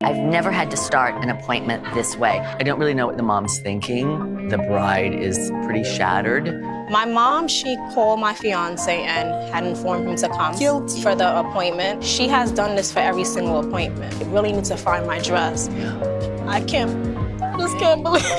I've never had to start an appointment this way. I don't really know what the mom's thinking. The bride is pretty shattered. My mom, she called my fiance and had informed him to come for the appointment. She has done this for every single appointment. I really need to find my dress. I just can't believe she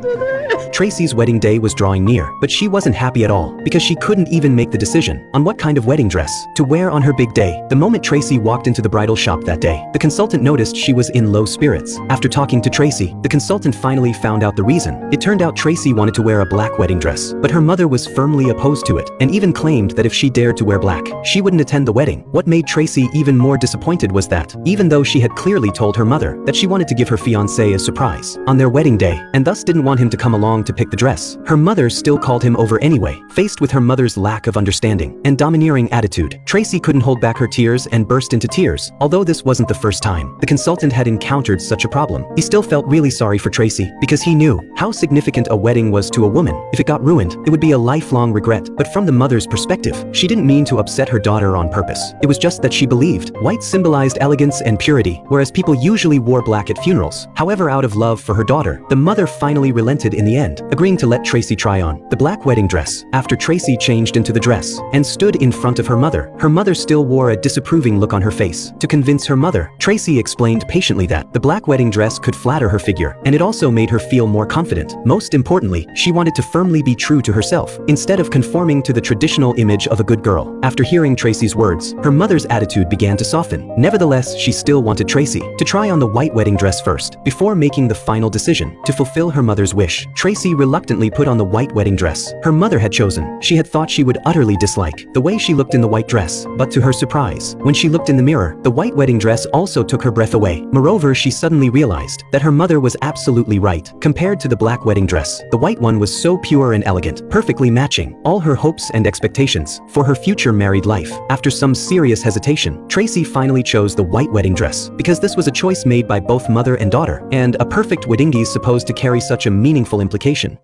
did it. Tracy's wedding day was drawing near, but she wasn't happy at all because she couldn't even make the decision on what kind of wedding dress to wear on her big day. The moment Tracy walked into the bridal shop that day, the consultant noticed she was in low spirits. After talking to Tracy, the consultant finally found out the reason. It turned out Tracy wanted to wear a black wedding dress, but her mother was firmly opposed to it and even claimed that if she dared to wear black, she wouldn't attend the wedding. What made Tracy even more disappointed was that, even though she had clearly told her mother that she wanted to give her fiancé a surprise on their wedding day, and thus didn't want him to come along to pick the dress, her mother still called him over anyway. Faced with her mother's lack of understanding and domineering attitude, Tracy couldn't hold back her tears and burst into tears. Although this wasn't the first time the consultant had encountered such a problem, he still felt really sorry for Tracy because he knew how significant a wedding was to a woman. If it got ruined, it would be a lifelong regret. But from the mother's perspective, she didn't mean to upset her daughter on purpose. It was just that she believed white symbolized elegance and purity, whereas people usually wore black at funerals. However, out of love for her daughter, the mother finally relented in the end, agreeing to let Tracy try on the black wedding dress. After Tracy changed into the dress and stood in front of her mother still wore a disapproving look on her face. To convince her mother, Tracy explained patiently that the black wedding dress could flatter her figure, and it also made her feel more confident. Most importantly, she wanted to firmly be true to herself, instead of conforming to the traditional image of a good girl. After hearing Tracy's words, her mother's attitude began to soften. Nevertheless, she still wanted Tracy to try on the white wedding dress first, before making the final decision. To fulfill her mother's wish, Tracy reluctantly put on the white wedding dress her mother had chosen. She had thought she would utterly dislike the way she looked in the white dress, but to her surprise, when she looked in the mirror, the white wedding dress also took her breath away. Moreover, she suddenly realized that her mother was absolutely right. Compared to the black wedding dress, the white one was so pure and elegant, perfectly matching all her hopes and expectations for her future married life. After some serious hesitation, Tracy finally chose the white wedding dress because this was a choice made by both mother and daughter, and a perfect wedding is supposed to carry such a meaningful implication.